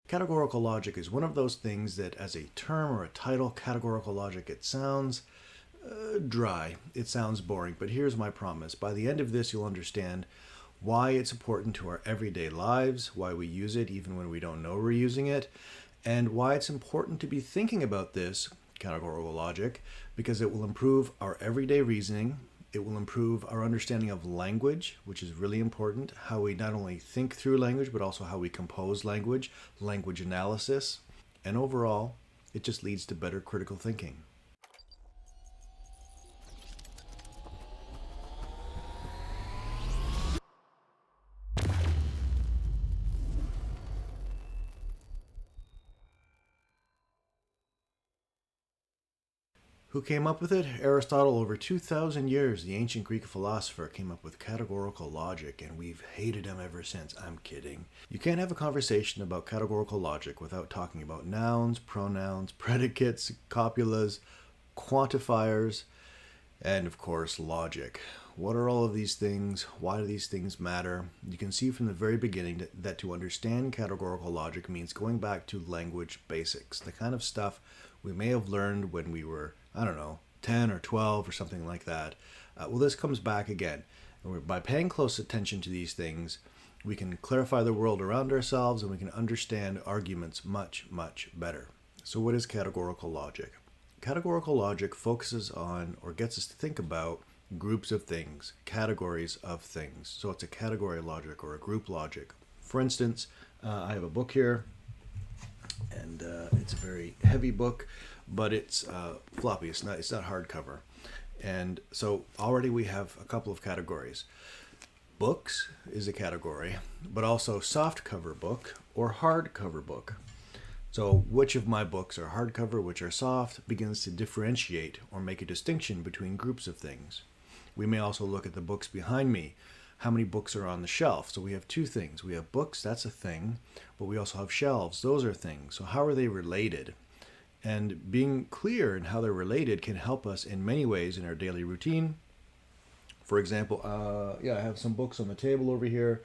Categorical logic is one of those things that, as a term or a title, categorical logic, it sounds dry. It sounds boring. But here's my promise. By the end of this, you'll understand why it's important to our everyday lives, why we use it even when we don't know we're using it, and why it's important to be thinking about this categorical logic, because it will improve our everyday reasoning. It will improve our understanding of language, which is really important, how we not only think through language, but also how we compose language, language analysis, and overall, it just leads to better critical thinking. Who came up with it? Aristotle. Over 2,000 years, the ancient Greek philosopher came up with categorical logic, and we've hated him ever since. I'm kidding. You can't have a conversation about categorical logic without talking about nouns, pronouns, predicates, copulas, quantifiers, and of course, logic. What are all of these things? Why do these things matter? You can see from the very beginning that to understand categorical logic means going back to language basics, the kind of stuff we may have learned when we were, 10 or 12 or something like that. Well, this comes back again. And by paying close attention to these things, we can clarify the world around ourselves and we can understand arguments much, much better. So what is categorical logic? Categorical logic focuses on, or gets us to think about, groups of things, categories of things. So it's a category logic or a group logic. For instance, I have a book here, and it's a very heavy book, but it's floppy. It's not hardcover. And so already we have a couple of categories. Books is a category, but also softcover book or hardcover book. So which of my books are hardcover, which are soft, begins to differentiate or make a distinction between groups of things. We may also look at the books behind me. How many books are on the shelf? So we have two things. We have books, that's a thing, but we also have shelves. Those are things. So how are they related? And being clear in how they're related can help us in many ways in our daily routine. For example, I have some books on the table over here.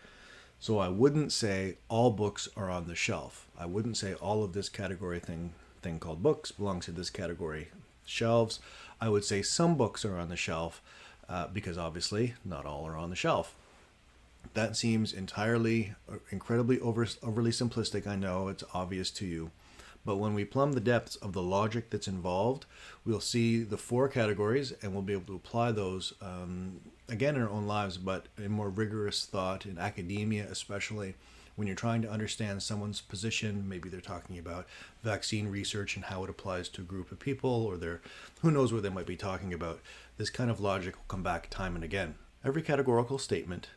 So I wouldn't say all books are on the shelf. I wouldn't say all of this category thing called books belongs to this category, shelves. I would say some books are on the shelf because obviously not all are on the shelf. That seems incredibly overly simplistic. I know it's obvious to you. But when we plumb the depths of the logic that's involved, we'll see the four categories and we'll be able to apply those again in our own lives, but in more rigorous thought, in academia especially, when you're trying to understand someone's position. Maybe they're talking about vaccine research and how it applies to a group of people, or who knows what they might be talking about. This kind of logic will come back time and again. Every categorical statement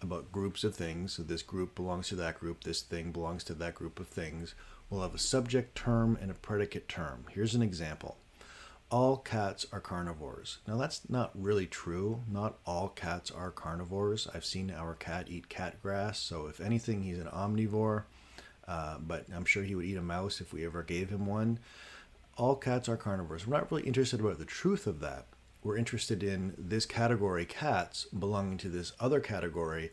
about groups of things, so this group belongs to that group, this thing belongs to that group of things, will have a subject term and a predicate term. Here's an example. All cats are carnivores. Now that's not really true. Not all cats are carnivores. I've seen our cat eat cat grass, so if anything, he's an omnivore, but I'm sure he would eat a mouse if we ever gave him one. All cats are carnivores. We're not really interested about the truth of that. We're interested in this category, cats, belonging to this other category,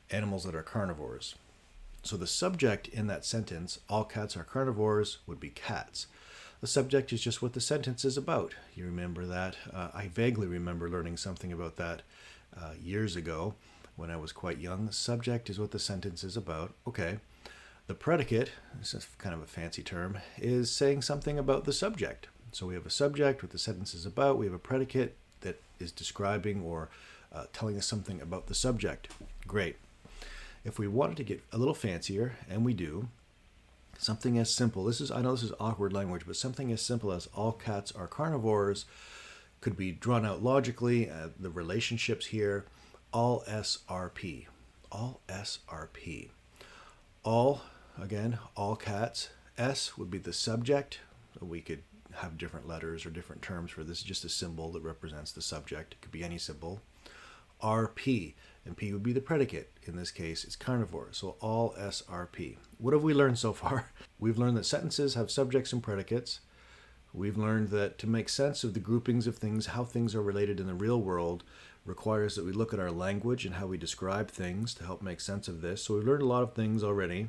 animals that are carnivores. So the subject in that sentence, all cats are carnivores, would be cats. The subject is just what the sentence is about. You remember that? I vaguely remember learning something about that years ago when I was quite young. The subject is what the sentence is about. Okay. The predicate, this is kind of a fancy term, is saying something about the subject. So we have a subject, what the sentence is about. We have a predicate that is describing or telling us something about the subject. Great. If we wanted to get a little fancier, and we do, something as simple, I know this is awkward language, but something as simple as all cats are carnivores could be drawn out logically. The relationships here, all SRP. All SRP. All, again, all cats. S would be the subject. We could have different letters or different terms for this. Just a symbol that represents the subject. It could be any symbol. RP, and P would be the predicate. In this case, it's carnivore, so all SRP. What have we learned so far? We've learned that sentences have subjects and predicates. We've learned that to make sense of the groupings of things, how things are related in the real world, requires that we look at our language and how we describe things to help make sense of this. So we've learned a lot of things already.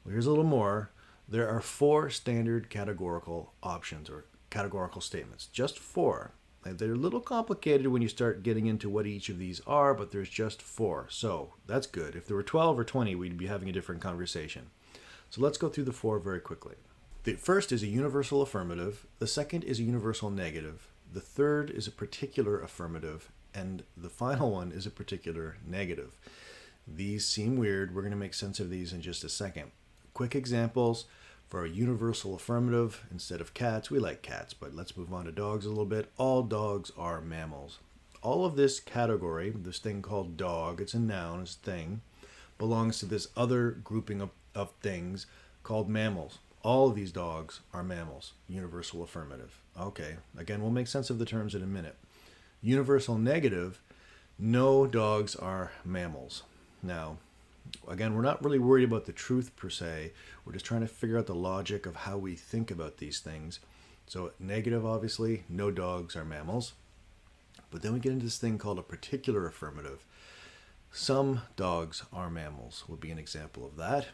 Well, here's a little more. There are 4 standard categorical options or categorical statements. Just 4. They're a little complicated when you start getting into what each of these are, but there's just 4. So that's good. If there were 12 or 20, we'd be having a different conversation. So let's go through the 4 very quickly. The first is a universal affirmative. The second is a universal negative. The third is a particular affirmative. And the final one is a particular negative. These seem weird. We're going to make sense of these in just a second. Quick examples. For a universal affirmative, instead of cats, we like cats, but let's move on to dogs a little bit. All dogs are mammals. All of this category, this thing called dog, it's a noun, it's a thing, belongs to this other grouping of things called mammals. All of these dogs are mammals. Universal affirmative. Okay, again, we'll make sense of the terms in a minute. Universal negative, no dogs are mammals. Now, again, we're not really worried about the truth per se. We're just trying to figure out the logic of how we think about these things. So negative, obviously, no dogs are mammals. But then we get into this thing called a particular affirmative. Some dogs are mammals would be an example of that.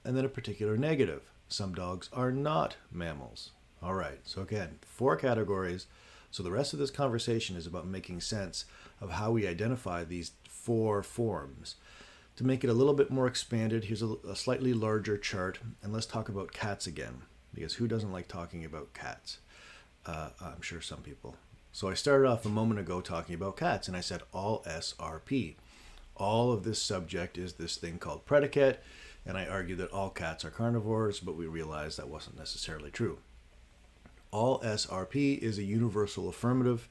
And then a particular negative. Some dogs are not mammals. All right, so again, 4 categories. So the rest of this conversation is about making sense of how we identify these 4 forms. To make it a little bit more expanded, here's a slightly larger chart, and let's talk about cats again, because who doesn't like talking about cats? I'm sure some people. So I started off a moment ago talking about cats, and I said all SRP. All of this subject is this thing called predicate, and I argued that all cats are carnivores, but we realized that wasn't necessarily true. All SRP is a universal affirmative,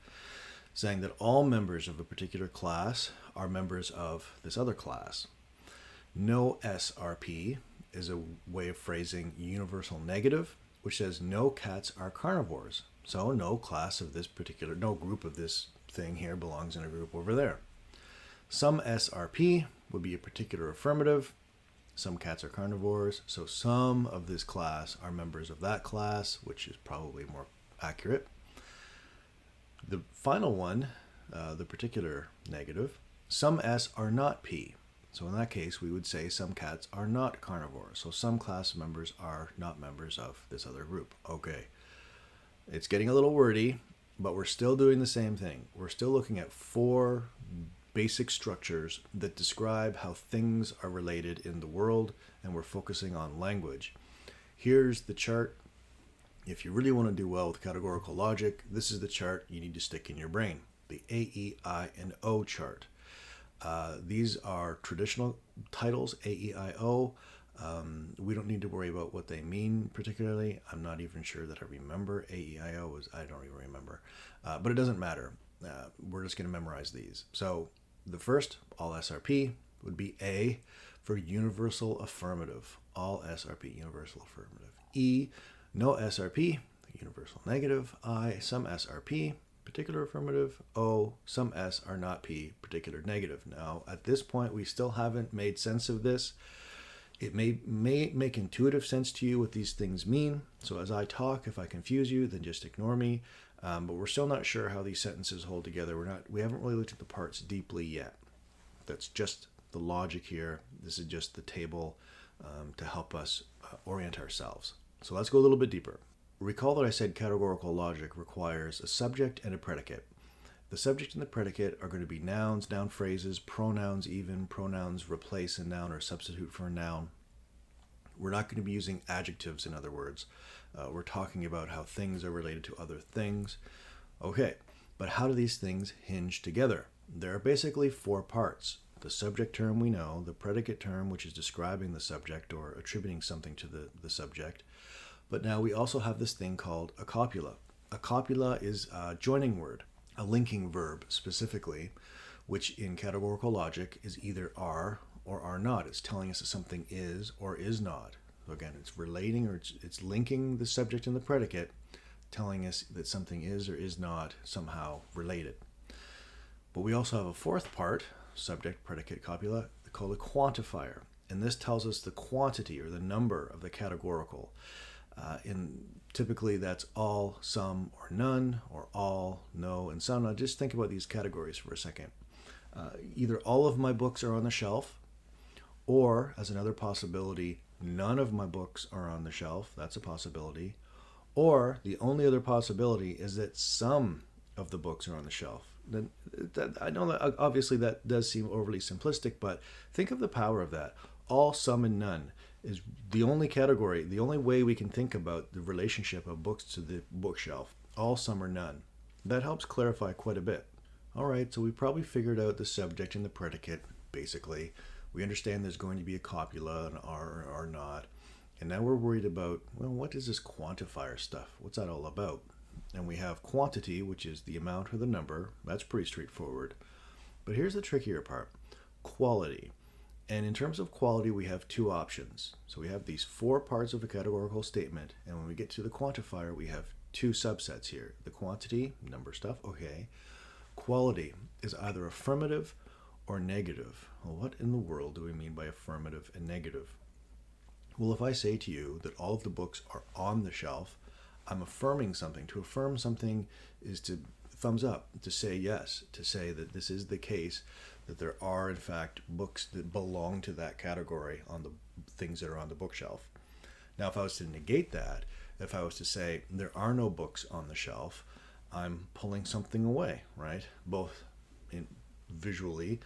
saying that all members of a particular class are members of this other class. No SRP is a way of phrasing universal negative, which says no cats are carnivores. So no class of this particular, no group of this thing here belongs in a group over there. Some SRP would be a particular affirmative. Some cats are carnivores, so some of this class are members of that class, which is probably more accurate. The final one, the particular negative, some S are not P. So in that case, we would say some cats are not carnivores. So some class members are not members of this other group. Okay. It's getting a little wordy, but we're still doing the same thing. We're still looking at 4 basic structures that describe how things are related in the world, and we're focusing on language. Here's the chart. If you really want to do well with categorical logic, this is the chart you need to stick in your brain, the A, E, I, and O chart. These are traditional titles, A, E, I, O. We don't need to worry about what they mean particularly. I'm not even sure that I remember A, E, I, O. I don't even remember. But it doesn't matter. We're just going to memorize these. So the first, all SRP, would be A for universal affirmative. All SRP, universal affirmative. E, no SRP, universal negative. I, some SRP, particular affirmative. O, some S are not P, particular negative. Now, at this point, we still haven't made sense of this. It may make intuitive sense to you what these things mean. So as I talk, if I confuse you, then just ignore me. But we're still not sure how these sentences hold together. We haven't really looked at the parts deeply yet. That's just the logic here. This is just the table to help us orient ourselves. So let's go a little bit deeper. Recall that I said categorical logic requires a subject and a predicate. The subject and the predicate are going to be nouns, noun phrases, pronouns even. Pronouns replace a noun or substitute for a noun. We're not going to be using adjectives, in other words. We're talking about how things are related to other things. Okay, but how do these things hinge together? There are basically 4 parts. The subject term we know, the predicate term, which is describing the subject or attributing something to the subject. But now we also have this thing called a copula. A copula is a joining word, a linking verb specifically, which in categorical logic is either are or are not. It's telling us that something is or is not. So again, it's relating or it's linking the subject and the predicate, telling us that something is or is not somehow related. But we also have a 4th part, subject, predicate, copula, called a quantifier. And this tells us the quantity or the number of the categorical. Typically that's all, some, or none, or all, no, and some. Now just think about these categories for a second. Either all of my books are on the shelf, or, as another possibility, none of my books are on the shelf. That's a possibility. Or the only other possibility is that some of the books are on the shelf. Then I know that obviously that does seem overly simplistic, but think of the power of that. All, some, and none is the only category, the only way we can think about the relationship of books to the bookshelf. All, some, or none. That helps clarify quite a bit. All right, so we probably figured out the subject and the predicate, basically. We understand there's going to be a copula, an are or not. And now we're worried about, well, what is this quantifier stuff? What's that all about? And we have quantity, which is the amount or the number. That's pretty straightforward. But here's the trickier part. Quality. And in terms of quality, we have two options. So we have these four parts of a categorical statement. And when we get to the quantifier, we have two subsets here. The quantity, number stuff, okay. Quality is either affirmative or negative. Well, what in the world do we mean by affirmative and negative? Well, if I say to you that all of the books are on the shelf, I'm affirming something. To affirm something is to thumbs up, to say yes, to say that this is the case, that there are, in fact, books that belong to that category on the things that are on the bookshelf. Now, if I was to negate that, if I was to say there are no books on the shelf, I'm pulling something away, right? Both in visually,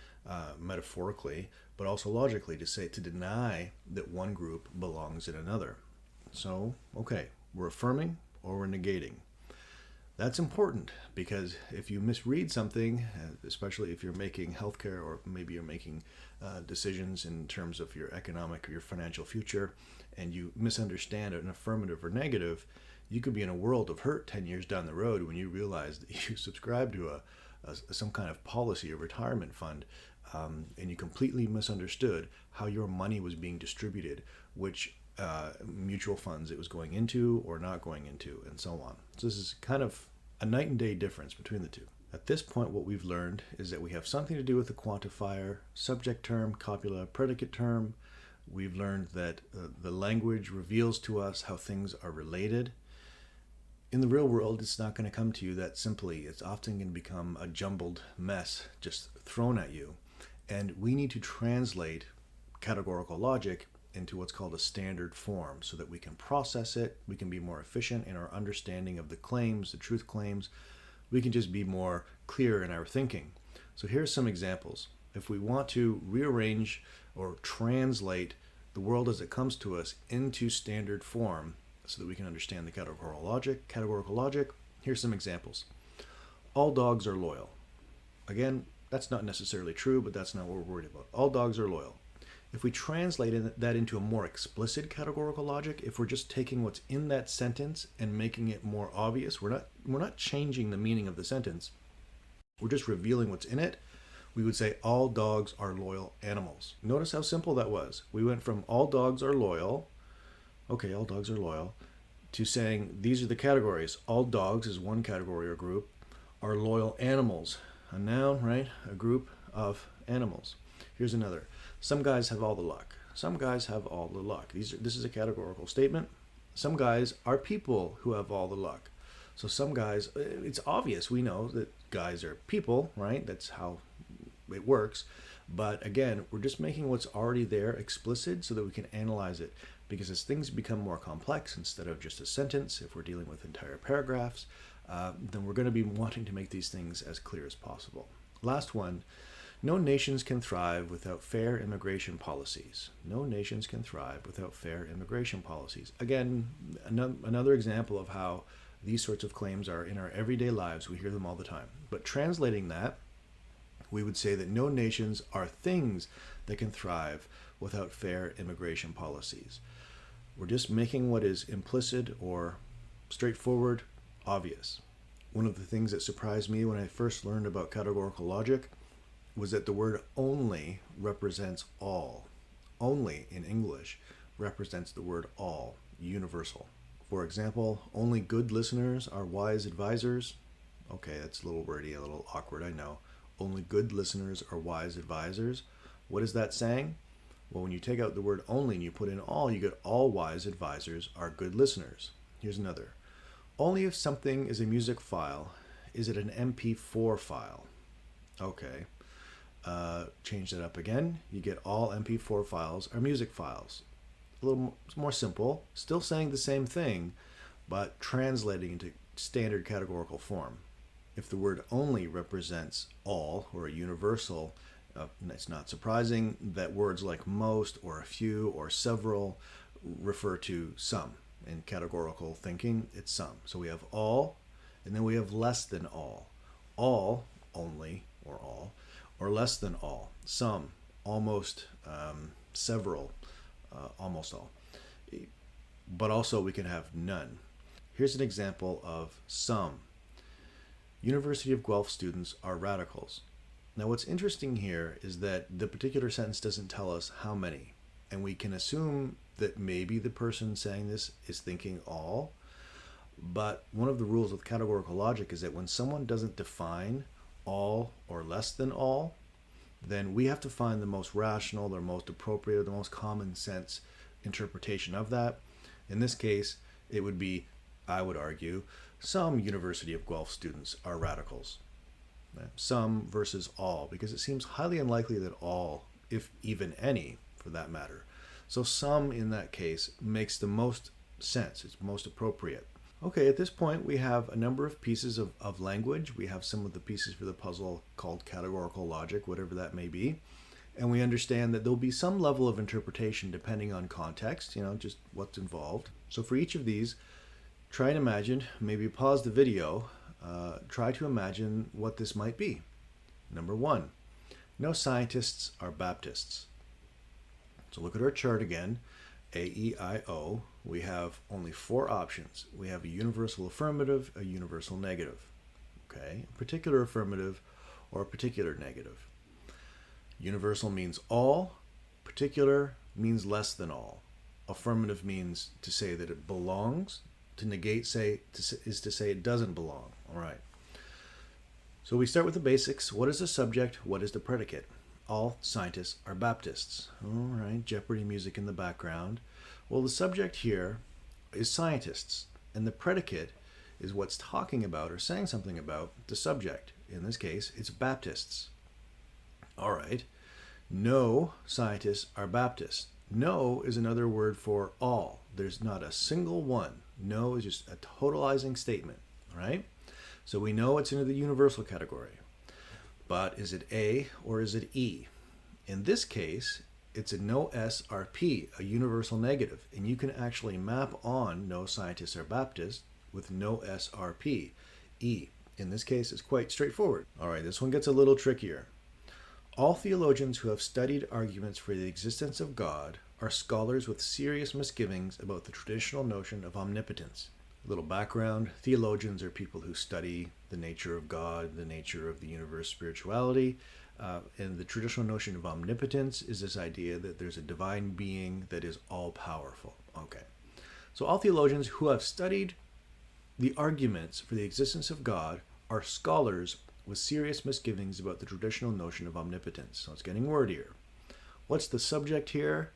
metaphorically, but also logically, to deny that one group belongs in another. So, okay, we're affirming or we're negating. That's important because if you misread something, especially if you're making healthcare or maybe you're making decisions in terms of your economic or your financial future, and you misunderstand an affirmative or negative, you could be in a world of hurt 10 years down the road when you realize that you subscribe to some kind of policy or retirement fund, and you completely misunderstood how your money was being distributed, which mutual funds it was going into or not going into, and so on. So this is kind of a night and day difference between the two. At this point, what we've learned is that we have something to do with the quantifier, subject term, copula, predicate term. We've learned that the language reveals to us how things are related. In the real world, it's not going to come to you that simply. It's often going to become a jumbled mess just thrown at you. And we need to translate categorical logic into what's called a standard form so that we can process it, we can be more efficient in our understanding of the claims, the truth claims. We can just be more clear in our thinking. So here's some examples. If we want to rearrange or translate the world as it comes to us into standard form so that we can understand the categorical logic, here's some examples. All dogs are loyal. Again, that's not necessarily true, but that's not what we're worried about. All dogs are loyal. If we translate that into a more explicit categorical logic, if we're just taking what's in that sentence and making it more obvious, we're not changing the meaning of the sentence. We're just revealing what's in it. We would say all dogs are loyal animals. Notice how simple that was. We went from all dogs are loyal, okay, all dogs are loyal, to saying these are the categories. All dogs is one category or group, are loyal animals. A noun, right? A group of animals. Here's another. Some guys have all the luck. Some guys have all the luck. This is a categorical statement. Some guys are people who have all the luck. So some guys, it's obvious. We know that guys are people, right? That's how it works. But again, we're just making what's already there explicit so that we can analyze it. Because as things become more complex, instead of just a sentence, if we're dealing with entire paragraphs, then we're going to be wanting to make these things as clear as possible. Last one. No nations can thrive without fair immigration policies. No nations can thrive without fair immigration policies. Again, another example of how these sorts of claims are in our everyday lives. We hear them all the time. But translating that, we would say that no nations are things that can thrive without fair immigration policies. We're just making what is implicit or straightforward obvious. One of the things that surprised me when I first learned about categorical logic was that the word only represents all. Only in English represents the word all, universal. For example, only good listeners are wise advisors. Okay, that's a little wordy, a little awkward, I know. Only good listeners are wise advisors. What is that saying? Well, when you take out the word only and you put in all, you get all wise advisors are good listeners. Here's another. Only if something is a music file is it an MP4 file. Okay. Change that up again. You get all MP4 files are music files. a little more simple, still saying the same thing, but translating into standard categorical form. If the word only represents all or a universal, it's not surprising that words like most or a few or several refer to some. In categorical thinking, it's some. So we have all, and then we have less than all. All, only, or less than all. Some, almost, several, almost all. But also we can have none. Here's an example of some. University of Guelph students are radicals. Now what's interesting here is that the particular sentence doesn't tell us how many, and we can assume that maybe the person saying this is thinking all, but one of the rules with categorical logic is that when someone doesn't define all or less than all, then we have to find the most rational, the most appropriate, the most common sense interpretation of that. In this case, it would be, I would argue, some University of Guelph students are radicals. Some versus all, because it seems highly unlikely that all, if even any, for that matter. So some in that case makes the most sense, it's most appropriate. Okay, at this point we have a number of pieces of language. We have some of the pieces for the puzzle called categorical logic, whatever that may be. And we understand that there'll be some level of interpretation depending on context, just what's involved. So for each of these, try and imagine, maybe pause the video, try to imagine what this might be. Number one, no scientists are Baptists. So look at our chart again, A, E, I, O. We have only 4 options. We have a universal affirmative, a universal negative. Okay, a particular affirmative or a particular negative. Universal means all, particular means less than all. Affirmative means to say that it belongs, to negate is to say it doesn't belong. All right. So we start with the basics. What is the subject? What is the predicate? All scientists are Baptists. All right, Jeopardy music in the background. Well, the subject here is scientists, and the predicate is what's talking about or saying something about the subject. In this case, it's Baptists. All right, no scientists are Baptists. No is another word for all. There's not a single one. No is just a totalizing statement, all right? So we know it's into the universal category. But is it A or is it E? In this case, it's a no SRP, a universal negative. And you can actually map on no scientists are Baptist with no SRP, E. In this case, it's quite straightforward. All right, this one gets a little trickier. All theologians who have studied arguments for the existence of God are scholars with serious misgivings about the traditional notion of omnipotence. A little background, theologians are people who study the nature of God, the nature of the universe, spirituality, and the traditional notion of omnipotence is this idea that there's a divine being that is all-powerful. Okay, so all theologians who have studied the arguments for the existence of God are scholars with serious misgivings about the traditional notion of omnipotence. So it's getting wordier. What's the subject here?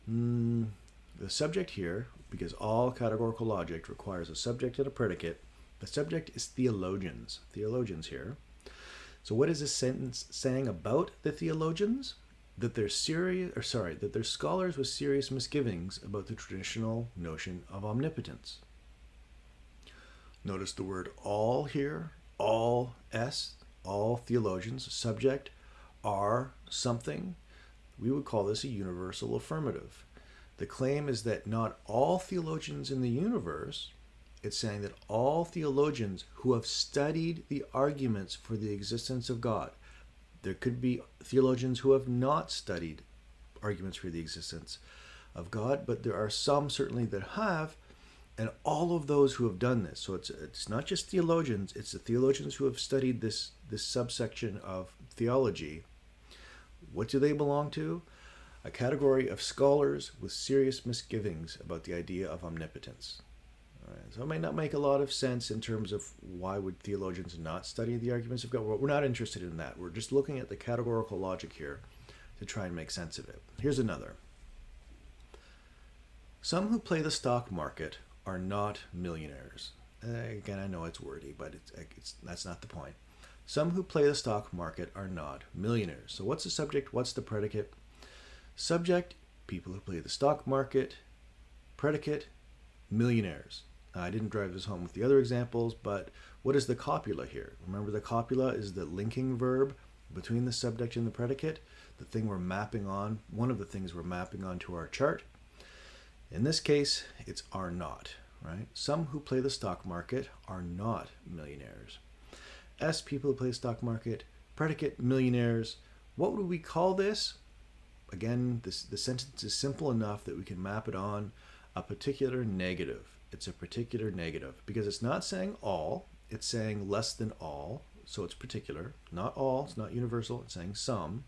The subject here, because all categorical logic requires a subject and a predicate, the subject is theologians. Theologians here. So what is this sentence saying about the theologians? That they're that they're scholars with serious misgivings about the traditional notion of omnipotence. Notice the word all here, all theologians, subject, are something. We would call this a universal affirmative. The claim is that not all theologians in the universe, it's saying that all theologians who have studied the arguments for the existence of God. There could be theologians who have not studied arguments for the existence of God, but there are some certainly that have, and all of those who have done this. So it's not just theologians, it's the theologians who have studied this subsection of theology. What do they belong to? A category of scholars with serious misgivings about the idea of omnipotence. All right, so it may not make a lot of sense in terms of why would theologians not study the arguments of God. We're not interested in that. We're just looking at the categorical logic here to try and make sense of it. Here's another. Some who play the stock market are not millionaires. Again, I know it's wordy, but that's not the point. Some who play the stock market are not millionaires. So what's the subject? What's the predicate? Subject people who play the stock market, predicate, millionaires. Now, I didn't drive this home with the other examples, but what is the copula here? Remember, the copula is the linking verb between the subject and the predicate, the thing we're mapping on, one of the things we're mapping onto our chart. In this case, it's are not, right? Some who play the stock market are not millionaires. S, people who play the stock market, predicate, millionaires. What would we call this? Again, the sentence is simple enough that we can map it on a particular negative. It's a particular negative because it's not saying all, it's saying less than all, so it's particular. Not all, it's not universal, it's saying some.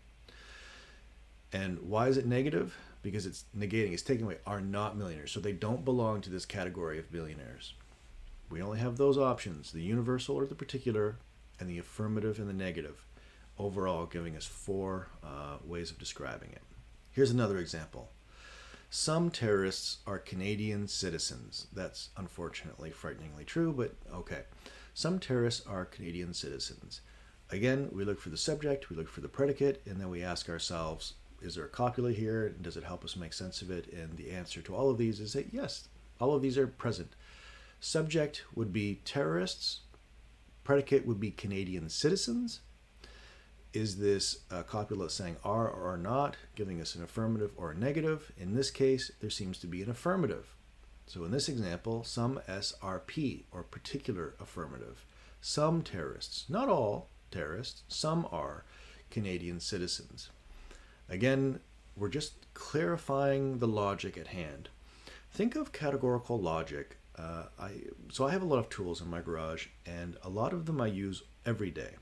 And why is it negative? Because it's negating, it's taking away are not millionaires, so they don't belong to this category of millionaires. We only have those options, the universal or the particular, and the affirmative and the negative, overall giving us four ways of describing it. Here's another example. Some terrorists are Canadian citizens. That's unfortunately frighteningly true, but okay. Some terrorists are Canadian citizens. Again, we look for the subject, we look for the predicate, and then we ask ourselves, is there a copula here? And does it help us make sense of it? And the answer to all of these is that yes, all of these are present. Subject would be terrorists. Predicate would be Canadian citizens. Is this copula saying are or are not, giving us an affirmative or a negative? In this case, there seems to be an affirmative. So in this example, some SRP, or particular affirmative. Some terrorists, not all terrorists, some are Canadian citizens. Again, we're just clarifying the logic at hand. Think of categorical logic. So I have a lot of tools in my garage, and a lot of them I use every day.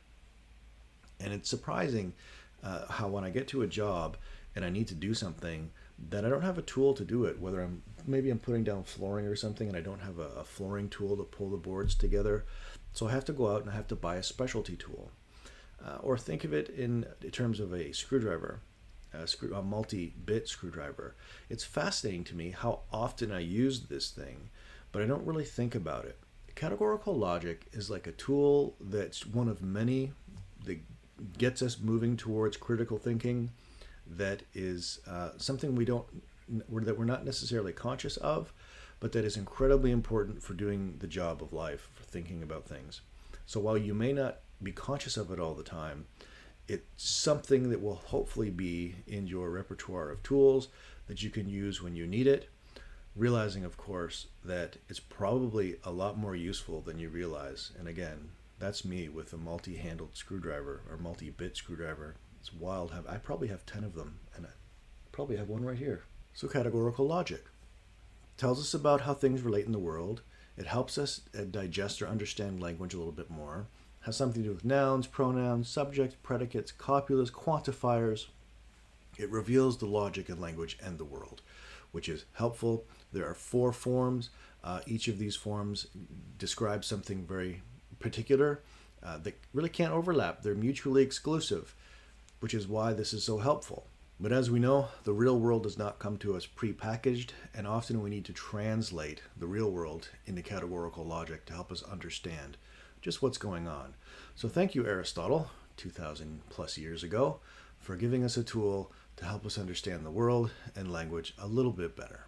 And it's surprising how when I get to a job and I need to do something, that I don't have a tool to do it, whether I'm putting down flooring or something and I don't have a flooring tool to pull the boards together. So I have to go out and I have to buy a specialty tool. Or think of it in terms of a screwdriver, a multi-bit screwdriver. It's fascinating to me how often I use this thing, but I don't really think about it. Categorical logic is like a tool that's one of many that gets us moving towards critical thinking, that is something that we're not necessarily conscious of, but that is incredibly important for doing the job of life, for thinking about things. So while you may not be conscious of it all the time, it's something that will hopefully be in your repertoire of tools that you can use when you need it, realizing, of course, that it's probably a lot more useful than you realize. And again, that's me with a multi-handled screwdriver or multi-bit screwdriver. It's wild. I probably have 10 of them, and I probably have one right here. So categorical logic tells us about how things relate in the world. It helps us digest or understand language a little bit more. Has something to do with nouns, pronouns, subjects, predicates, copulas, quantifiers. It reveals the logic in language and the world, which is helpful. There are 4 forms. Each of these forms describes something very particular that really can't overlap. They're mutually exclusive, which is why this is so helpful. But as we know, the real world does not come to us pre-packaged, and often we need to translate the real world into categorical logic to help us understand just what's going on. So thank you, Aristotle, 2,000 plus years ago, for giving us a tool to help us understand the world and language a little bit better.